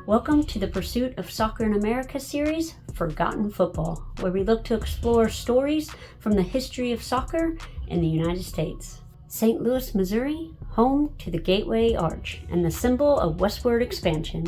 Welcome to the Pursuit of Soccer in America series, Forgotten Football, where we look to explore stories from the history of soccer in the United States. St. Louis, Missouri, home to the Gateway Arch and the symbol of westward expansion.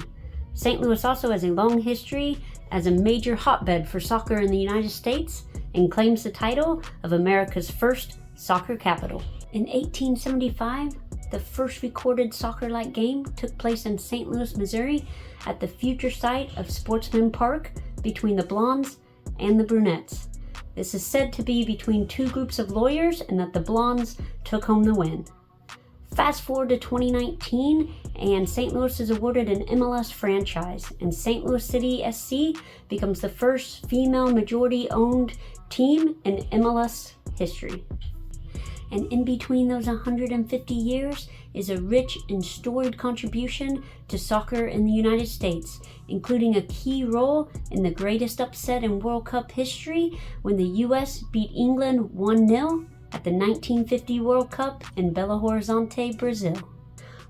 St. Louis also has a long history as a major hotbed for soccer in the United States and claims the title of America's first soccer capital. In 1875, the first recorded soccer-like game took place in St. Louis, Missouri at the future site of Sportsman Park between the Blondes and the Brunettes. This is said to be between two groups of lawyers and that the Blondes took home the win. Fast forward to 2019 and St. Louis is awarded an MLS franchise and St. Louis City SC becomes the first female majority-owned team in MLS history. And in between those 150 years is a rich and storied contribution to soccer in the United States, including a key role in the greatest upset in World Cup history when the U.S. beat England 1-0 at the 1950 World Cup in Belo Horizonte, Brazil.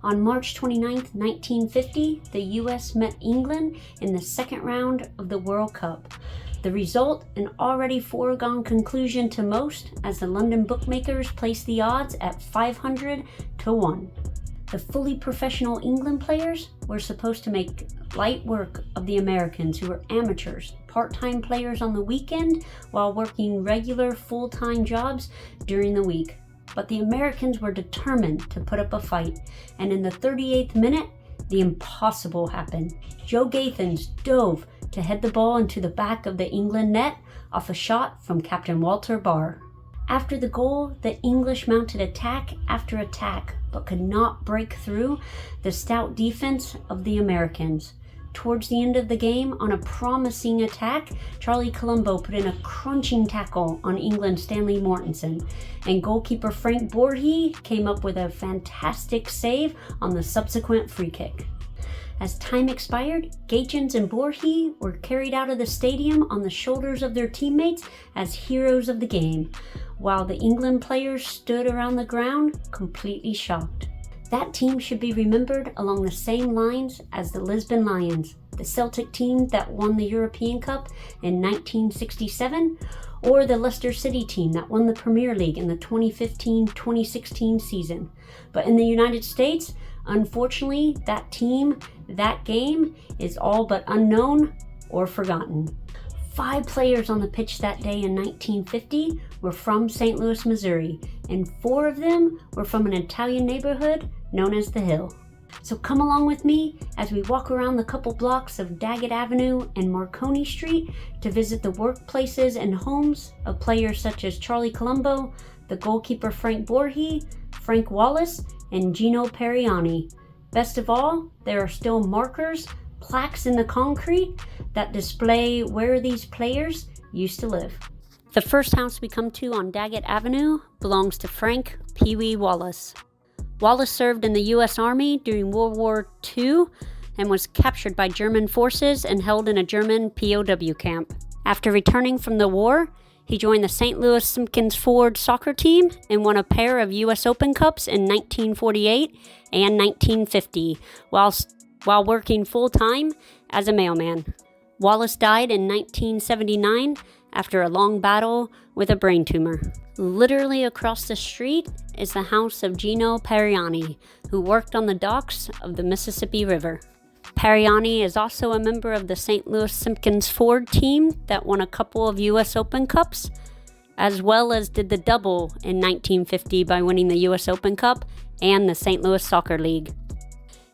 On March 29, 1950, the U.S. met England in the second round of the World Cup. The result, an already foregone conclusion to most, as the London bookmakers placed the odds at 500 to 1. The fully professional England players were supposed to make light work of the Americans, who were amateurs, part-time players on the weekend while working regular full-time jobs during the week. But the Americans were determined to put up a fight, and in the 38th minute, the impossible happened. Joe Gathens dove to head the ball into the back of the England net off a shot from Captain Walter Barr. After the goal, the English mounted attack after attack, but could not break through the stout defense of the Americans. Towards the end of the game, on a promising attack, Charlie Colombo put in a crunching tackle on England's Stanley Mortensen, and goalkeeper Frank Borghi came up with a fantastic save on the subsequent free kick. As time expired, Gaetjens and Borghi were carried out of the stadium on the shoulders of their teammates as heroes of the game, while the England players stood around the ground completely shocked. That team should be remembered along the same lines as the Lisbon Lions, the Celtic team that won the European Cup in 1967, or the Leicester City team that won the Premier League in the 2015-2016 season. But in the United States, unfortunately, that team, that game, is all but unknown or forgotten. 5 players on the pitch that day in 1950 were from St. Louis, Missouri, and 4 of them were from an Italian neighborhood known as The Hill. So come along with me as we walk around the couple blocks of Daggett Avenue and Marconi Street to visit the workplaces and homes of players such as Charlie Colombo, the goalkeeper Frank Borghi, Frank Wallace, and Gino Pariani. Best of all, there are still markers, plaques in the concrete that display where these players used to live. The first house we come to on Daggett Avenue belongs to Frank Pee Wee Wallace. Wallace served in the U.S. Army during World War II and was captured by German forces and held in a German POW camp. After returning from the war, he joined the St. Louis Simpkins Ford soccer team and won a pair of U.S. Open Cups in 1948 and 1950 while working full-time as a mailman. Wallace died in 1979 after a long battle with a brain tumor. Literally across the street is the house of Gino Pariani, who worked on the docks of the Mississippi River. Pariani is also a member of the St. Louis Simpkins Ford team that won a couple of U.S. Open Cups, as well as did the double in 1950 by winning the U.S. Open Cup and the St. Louis Soccer League.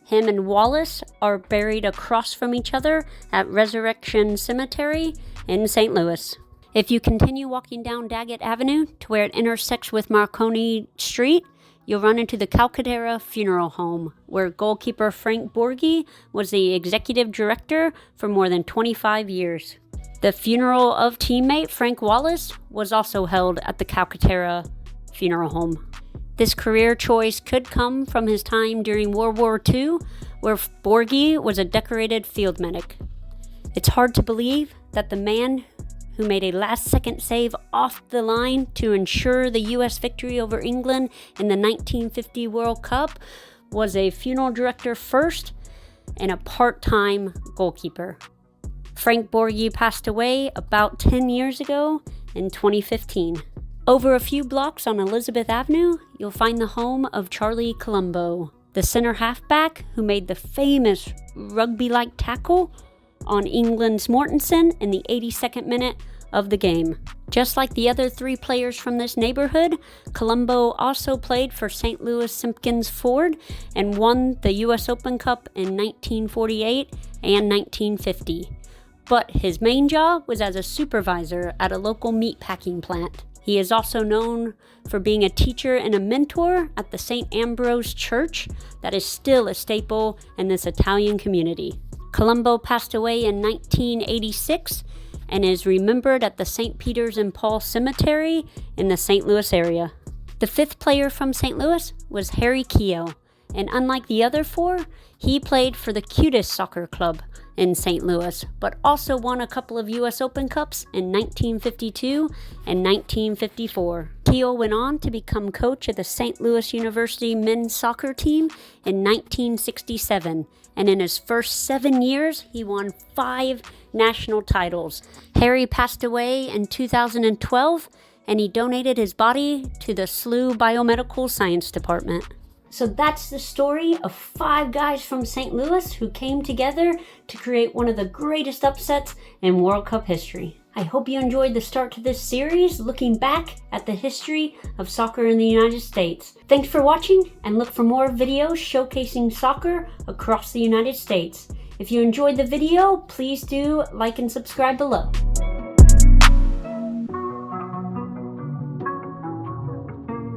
Him and Wallace are buried across from each other at Resurrection Cemetery in St. Louis. If you continue walking down Daggett Avenue to where it intersects with Marconi Street, you'll run into the Calcaterra Funeral Home, where goalkeeper Frank Borghi was the executive director for more than 25 years. The funeral of teammate Frank Wallace was also held at the Calcaterra Funeral Home. This career choice could come from his time during World War II, where Borghi was a decorated field medic. It's hard to believe that the man who made a last-second save off the line to ensure the U.S. victory over England in the 1950 World Cup was a funeral director first, and a part-time goalkeeper. Frank Borghi passed away about 10 years ago in 2015. Over a few blocks on Elizabeth Avenue, you'll find the home of Charlie Colombo, the center halfback who made the famous rugby-like tackle on England's Mortensen in the 82nd minute of the game. Just like the other 3 players from this neighborhood, Colombo also played for St. Louis Simpkins Ford and won the U.S. Open Cup in 1948 and 1950. But his main job was as a supervisor at a local meat packing plant. He is also known for being a teacher and a mentor at the St. Ambrose Church that is still a staple in this Italian community. Colombo passed away in 1986 and is remembered at the St. Peter's and Paul Cemetery in the St. Louis area. The 5th player from St. Louis was Harry Keough, and unlike the other 4, he played for the Cutest Soccer Club in St. Louis, but also won a couple of U.S. Open Cups in 1952 and 1954. Keough went on to become coach of the St. Louis University men's soccer team in 1967, and in his first 7 years, he won 5 national titles. Harry passed away in 2012, and he donated his body to the SLU Biomedical Science Department. So that's the story of 5 guys from St. Louis who came together to create one of the greatest upsets in World Cup history. I hope you enjoyed the start to this series, looking back at the history of soccer in the United States. Thanks for watching, and look for more videos showcasing soccer across the United States. If you enjoyed the video, please do like and subscribe below.